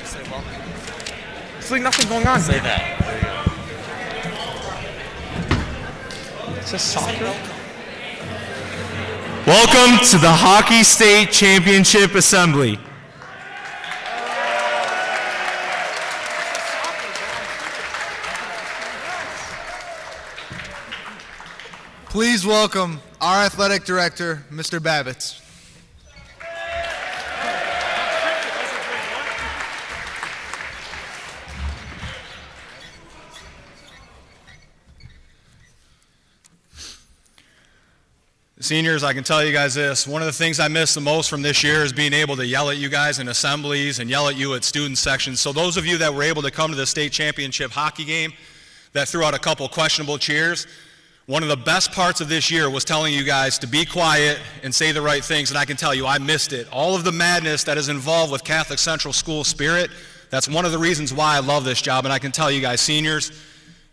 Say welcome. There's like nothing going on Say here. that. There you go. It's just soccer. Welcome to the Hockey State Championship Assembly. Please welcome our athletic director, Mr. Babbitts. Seniors, I can tell you guys this. One of the things I miss the most from this year is being able to yell at you guys in assemblies and yell at you at student sections. So those of you that were able to come to the state championship hockey game that threw out a couple questionable cheers, one of the best parts of this year was telling you guys to be quiet and say the right things, and I can tell you I missed it. All of the madness that is involved with Catholic Central School spirit, that's one of the reasons why I love this job, and I can tell you guys, seniors,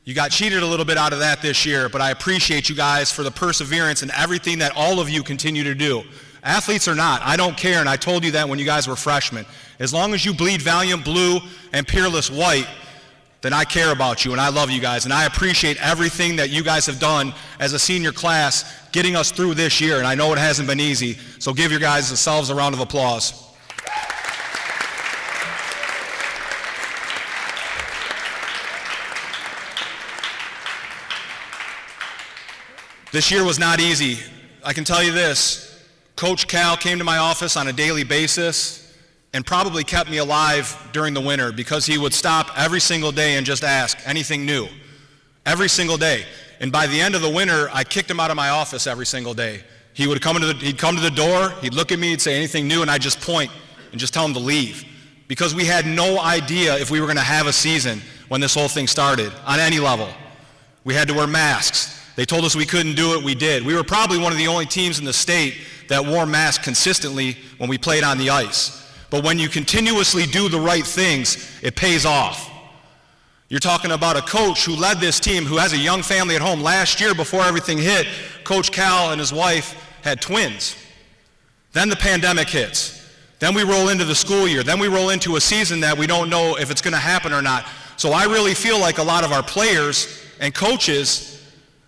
you got cheated a little bit out of that this year, but I appreciate you guys for the perseverance and everything that all of you continue to do. Athletes or not, I don't care, and I told you that when you guys were freshmen. As long as you bleed Valiant Blue and Peerless White, then I care about you, and I love you guys, and I appreciate everything that you guys have done as a senior class getting us through this year, and I know it hasn't been easy, so give your guys yourselves a round of applause. This year was not easy. I can tell you this, Coach Cal came to my office on a daily basis and probably kept me alive during the winter because he would stop every single day and just ask anything new, every single day. And by the end of the winter, I kicked him out of my office every single day. He'd come to the door, he'd look at me, he'd say anything new, and I'd just point and just tell him to leave because we had no idea if we were going to have a season when this whole thing started on any level. We had to wear masks. They told us we couldn't do it, we did. We were probably one of the only teams in the state that wore masks consistently when we played on the ice. But when you continuously do the right things, it pays off. You're talking about a coach who led this team, who has a young family at home. Last year, before everything hit, Coach Cal and his wife had twins. Then the pandemic hits. Then we roll into the school year. Then we roll into a season that we don't know if it's going to happen or not. So I really feel like a lot of our players and coaches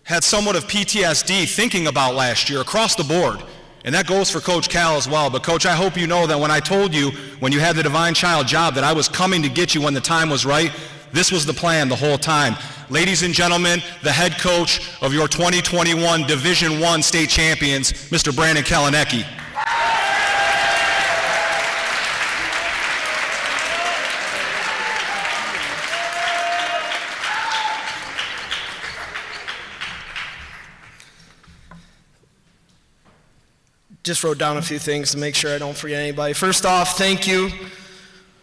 had somewhat of PTSD thinking about last year across the board. And that goes for Coach Cal as well. But Coach, I hope you know that when I told you when you had the Divine Child job that I was coming to get you when the time was right, this was the plan the whole time. Ladies and gentlemen, the head coach of your 2021 Division I state champions, Mr. Brandon Kalanecki. Just wrote down a few things to make sure I don't forget anybody. First off, thank you.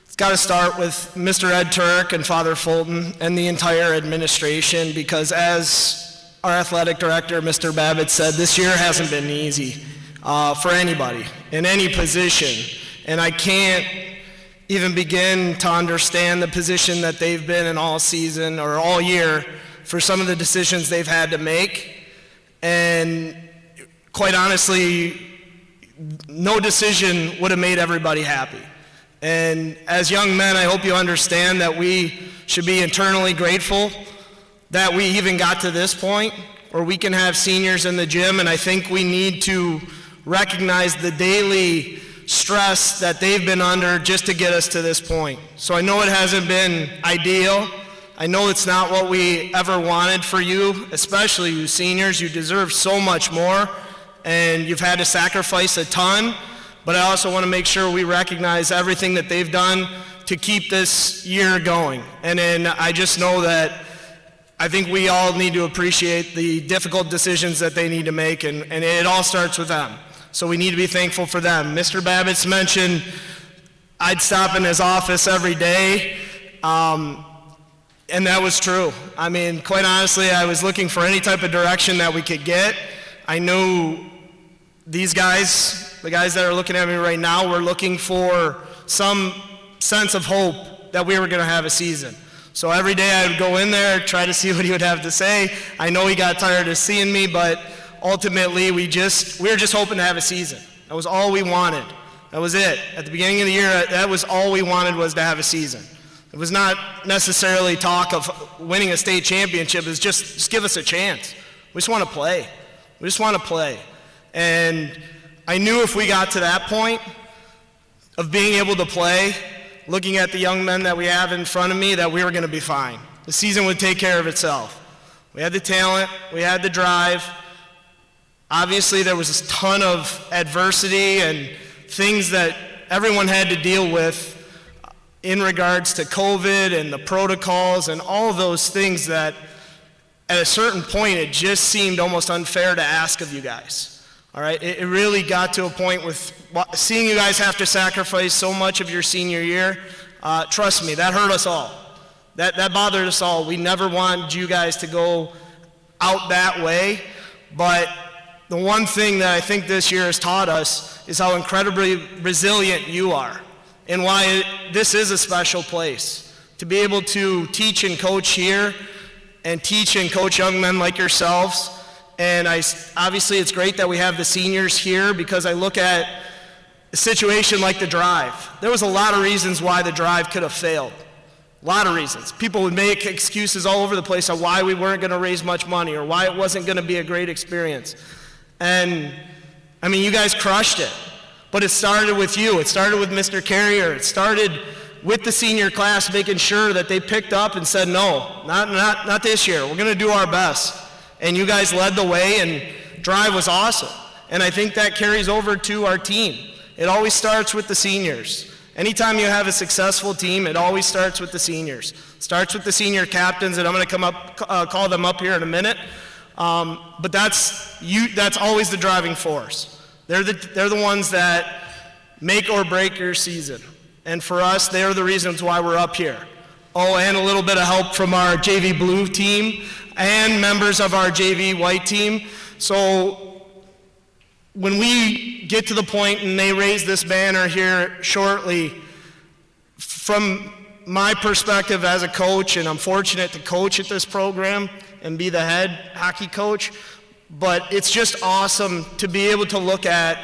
It's got to start with Mr. Ed Turek and Father Fulton and the entire administration, because as our athletic director, Mr. Babbitts, said, this year hasn't been easy for anybody in any position. And I can't even begin to understand the position that they've been in all season or all year for some of the decisions they've had to make. And quite honestly, no decision would have made everybody happy. And as young men, I hope you understand that we should be internally grateful that we even got to this point where we can have seniors in the gym, and I think we need to recognize the daily stress that they've been under just to get us to this point. So I know it hasn't been ideal. I know it's not what we ever wanted for you, especially you seniors. You deserve so much more, and you've had to sacrifice a ton, but I also want to make sure we recognize everything that they've done to keep this year going. And then I just know that I think we all need to appreciate the difficult decisions that they need to make, and it all starts with them. So we need to be thankful for them. Mr. Babbitts mentioned I'd stop in his office every day, and that was true. I mean, quite honestly, I was looking for any type of direction that we could get. I knew these guys, the guys that are looking at me right now, were looking for some sense of hope that we were going to have a season. So every day I would go in there, try to see what he would have to say. I know he got tired of seeing me, but ultimately we were just hoping to have a season. That was all we wanted. That was it. At the beginning of the year, that was all we wanted, was to have a season. It was not necessarily talk of winning a state championship. It was just give us a chance. We just want to play. We just want to play. And I knew if we got to that point of being able to play, looking at the young men that we have in front of me, that we were going to be fine. The season would take care of itself. We had the talent. We had the drive. Obviously, there was a ton of adversity and things that everyone had to deal with in regards to COVID and the protocols and all of those things that at a certain point it just seemed almost unfair to ask of you guys. All right, it really got to a point with seeing you guys have to sacrifice so much of your senior year. Trust me, that hurt us all. That bothered us all. We never wanted you guys to go out that way, but the one thing that I think this year has taught us is how incredibly resilient you are and why this is a special place. To be able to teach and coach here and teach and coach young men like yourselves. And obviously it's great that we have the seniors here, because I look at a situation like the drive. There was a lot of reasons why the drive could have failed. A lot of reasons. People would make excuses all over the place on why we weren't going to raise much money or why it wasn't going to be a great experience. And, I mean, you guys crushed it. But it started with you. It started with Mr. Carrier. It started with the senior class making sure that they picked up and said, no, not this year. We're going to do our best. And you guys led the way, and drive was awesome. And I think that carries over to our team. It always starts with the seniors. Anytime you have a successful team, it always starts with the seniors. It starts with the senior captains, and I'm going to call them up here in a minute. But that's always the driving force. They're the ones that make or break your season. And for us, they are the reasons why we're up here. Oh, and a little bit of help from our JV Blue team and members of our JV White team. So when we get to the point and they raise this banner here shortly, from my perspective as a coach, and I'm fortunate to coach at this program and be the head hockey coach, but it's just awesome to be able to look at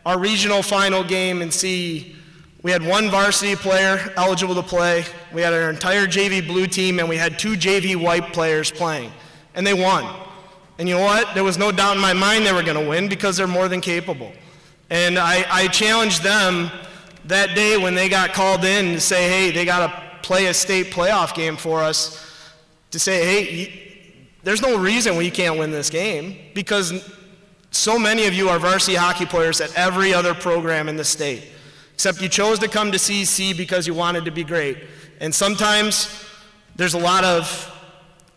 our regional final game and see we had one varsity player eligible to play, we had our entire JV Blue team, and we had two JV White players playing, and they won. And you know what? There was no doubt in my mind they were going to win, because they're more than capable. And I challenged them that day when they got called in to say, hey, they got to play a state playoff game for us, to say, hey, there's no reason we can't win this game, because so many of you are varsity hockey players at every other program in the state, except you chose to come to CC because you wanted to be great. And sometimes there's a lot of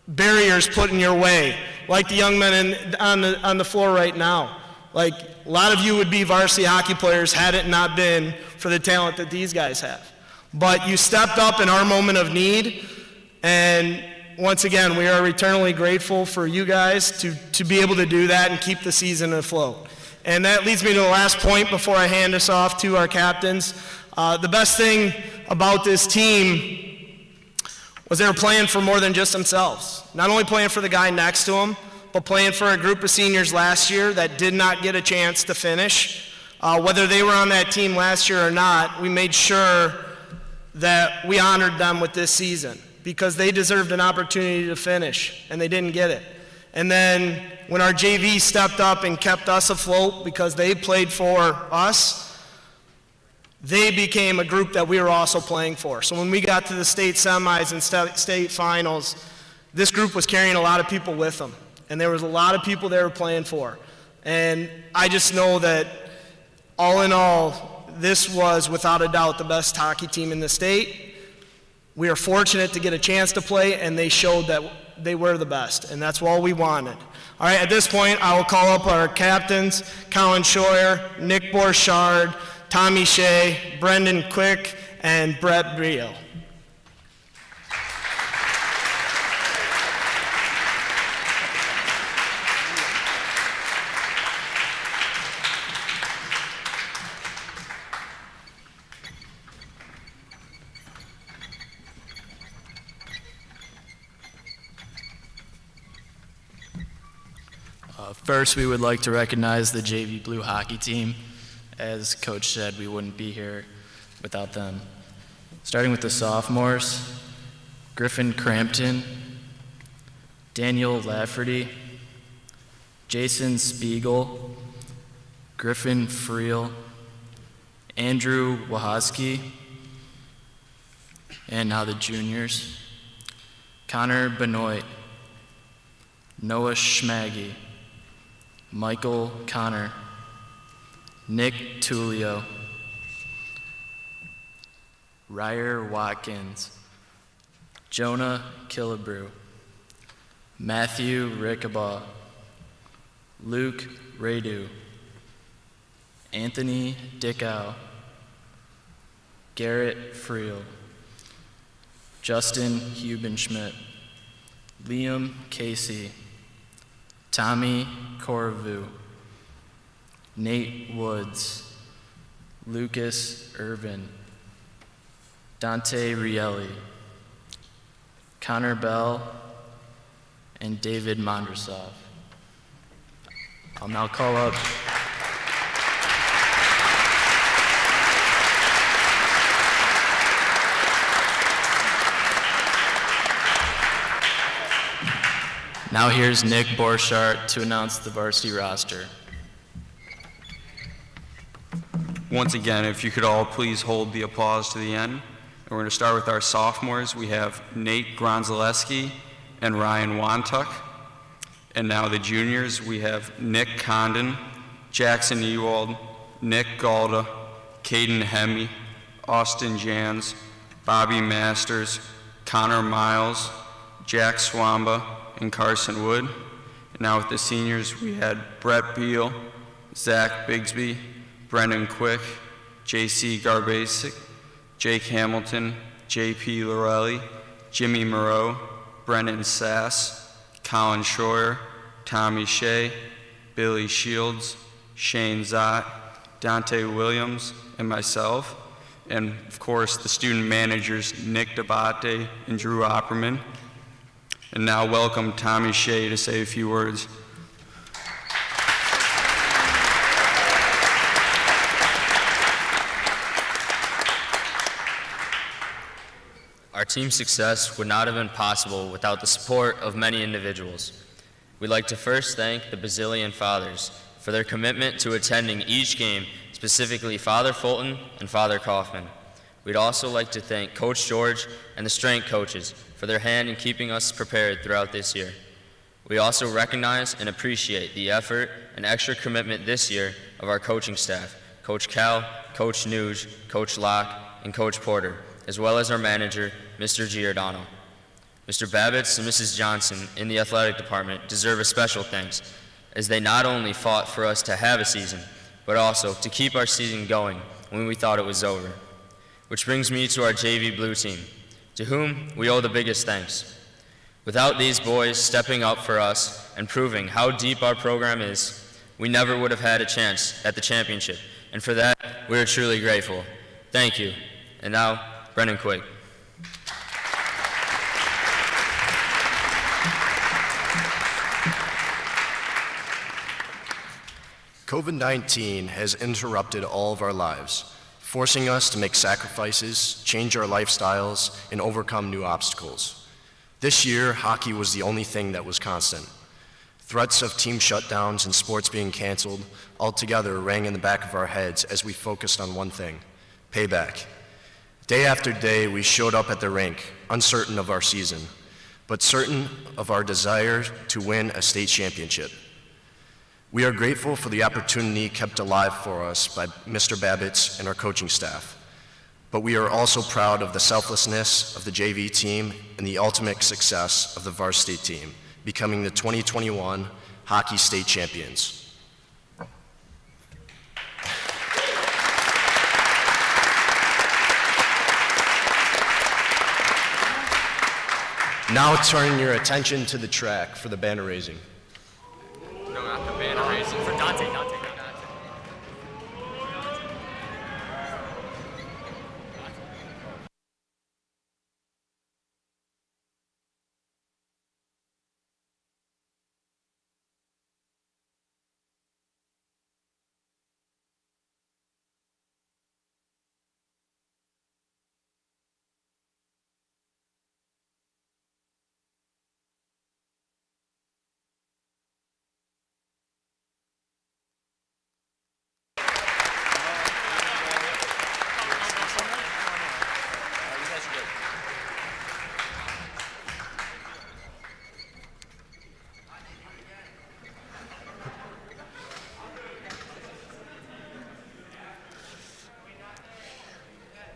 barriers put in your way, like the young men on the floor right now. Like, a lot of you would be varsity hockey players had it not been for the talent that these guys have. But you stepped up in our moment of need, and once again, we are eternally grateful for you guys to be able to do that and keep the season afloat. And that leads me to the last point before I hand this off to our captains. The best thing about this team was they were playing for more than just themselves. Not only playing for the guy next to them, but playing for a group of seniors last year that did not get a chance to finish. Whether they were on that team last year or not, we made sure that we honored them with this season, because they deserved an opportunity to finish, and they didn't get it. And then when our JV stepped up and kept us afloat because they played for us, they became a group that we were also playing for. So when we got to the state semis and state finals, this group was carrying a lot of people with them. And there was a lot of people they were playing for. And I just know that all in all, this was without a doubt the best hockey team in the state. We are fortunate to get a chance to play, and they showed that they were the best, and that's all we wanted. All right, at this point, I will call up our captains, Colin Scheuer, Nick Borchardt, Tommy Shea, Brendan Quick, and Brett Brio. First, we would like to recognize the JV Blue hockey team, as Coach said, we wouldn't be here without them. Starting with the sophomores, Griffin Crampton, Daniel Lafferty, Jason Spiegel, Griffin Friel, Andrew Wahoski, and now the juniors, Connor Benoit, Noah Schmaggy, Michael Connor, Nick Tullio, Ryer Watkins, Jonah Killebrew, Matthew Rickabaugh, Luke Radu, Anthony Dickow, Garrett Friel, Justin Hubenschmidt, Liam Casey, Tommy Corvu, Nate Woods, Lucas Irvin, Dante Rielli, Connor Bell, and David Mondrasov. I'll now call up Now here's Nick Borchardt to announce the varsity roster. Once again, if you could all please hold the applause to the end. And we're going to start with our sophomores. We have Nate Gronzaleski and Ryan Wantuck. And now the juniors, we have Nick Condon, Jackson Ewald, Nick Galda, Caden Hemme, Austin Jans, Bobby Masters, Connor Miles, Jack Swamba, and Carson Wood. And now with the seniors, we had Brett Beal, Zach Bigsby, Brendan Quick, J.C. Garbasic, Jake Hamilton, J.P. Lorelli, Jimmy Moreau, Brendan Sass, Colin Schroyer, Tommy Shea, Billy Shields, Shane Zott, Dante Williams, and myself. And of course, the student managers, Nick Dabate and Drew Opperman. And now welcome Tommy Shea to say a few words. Our team's success would not have been possible without the support of many individuals. We'd like to first thank the Basilian Fathers for their commitment to attending each game, specifically Father Fulton and Father Kaufman. We'd also like to thank Coach George and the strength coaches for their hand in keeping us prepared throughout this year. We also recognize and appreciate the effort and extra commitment this year of our coaching staff, Coach Cal, Coach Nuge, Coach Locke, and Coach Porter, as well as our manager, Mr. Giordano. Mr. Babbitts and Mrs. Johnson in the athletic department deserve a special thanks, as they not only fought for us to have a season, but also to keep our season going when we thought it was over. Which brings me to our JV Blue team, to whom we owe the biggest thanks. Without these boys stepping up for us and proving how deep our program is, we never would have had a chance at the championship, and for that, we are truly grateful. Thank you. And now, Brendan Quigg. COVID-19 has interrupted all of our lives, forcing us to make sacrifices, change our lifestyles, and overcome new obstacles. This year, hockey was the only thing that was constant. Threats of team shutdowns and sports being canceled altogether rang in the back of our heads as we focused on one thing: payback. Day after day, we showed up at the rink, uncertain of our season, but certain of our desire to win a state championship. We are grateful for the opportunity kept alive for us by Mr. Babbitts and our coaching staff, but we are also proud of the selflessness of the JV team and the ultimate success of the varsity team, becoming the 2021 Hockey State Champions. Now turn your attention to the track for the banner raising. No, not the banner raising. For Dante.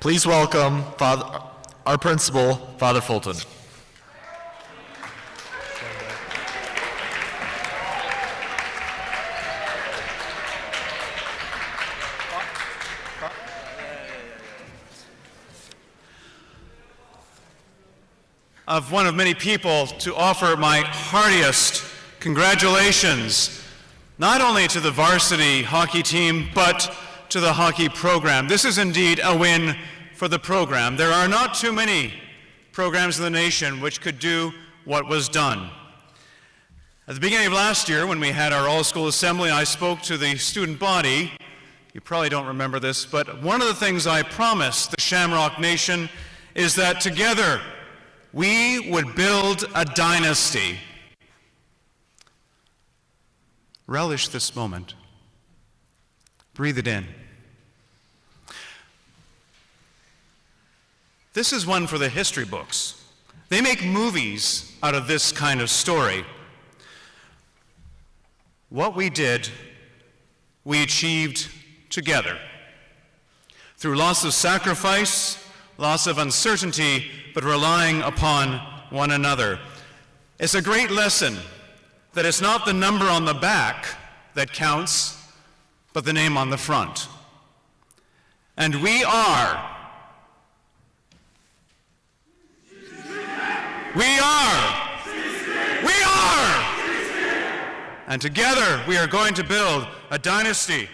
Please welcome our principal, Father Fulton. Of one of many people to offer my heartiest congratulations, not only to the varsity hockey team, but to the hockey program. This is indeed a win for the program. There are not too many programs in the nation which could do what was done. At the beginning of last year, when we had our all-school assembly, I spoke to the student body. You probably don't remember this, but one of the things I promised the Shamrock Nation is that together we would build a dynasty. Relish this moment. Breathe it in. This is one for the history books. They make movies out of this kind of story. What we did, we achieved together. Through lots of sacrifice, lots of uncertainty, but relying upon one another. It's a great lesson that it's not the number on the back that counts, but the name on the front. And we are. And together we are going to build a dynasty.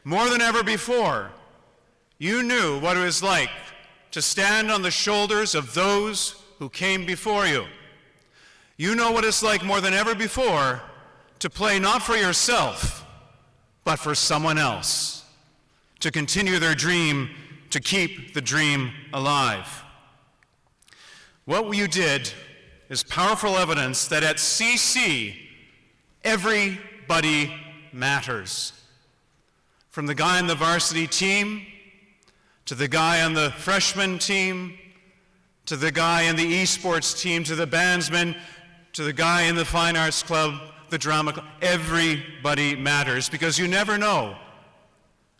More than ever before, you knew what it was like to stand on the shoulders of those who came before you. You know what it's like more than ever before to play not for yourself, but for someone else, to continue their dream, to keep the dream alive. What you did is powerful evidence that at CC, everybody matters. From the guy on the varsity team, to the guy on the freshman team, to the guy in the esports team, to the bandsman, to the guy in the fine arts club, the drama club. Everybody matters because you never know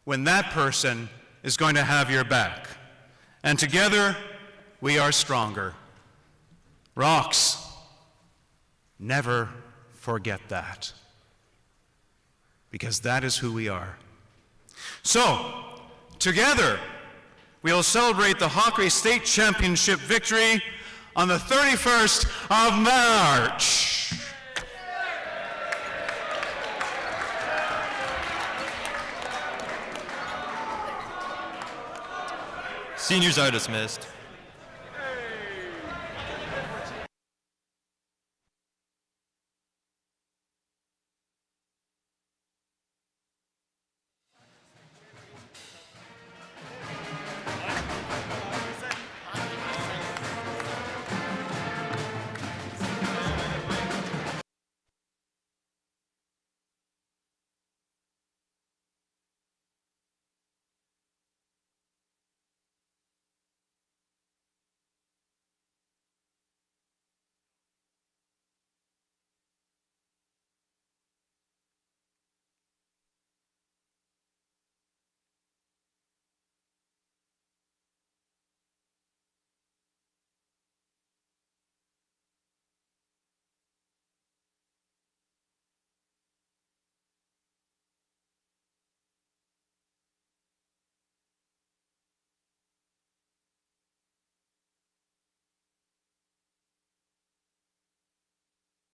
when that person is going to have your back. And together, we are stronger. Rocks, never forget that, because that is who we are. So, together, we'll celebrate the Hockey State Championship victory on the 31st of March. Seniors are dismissed.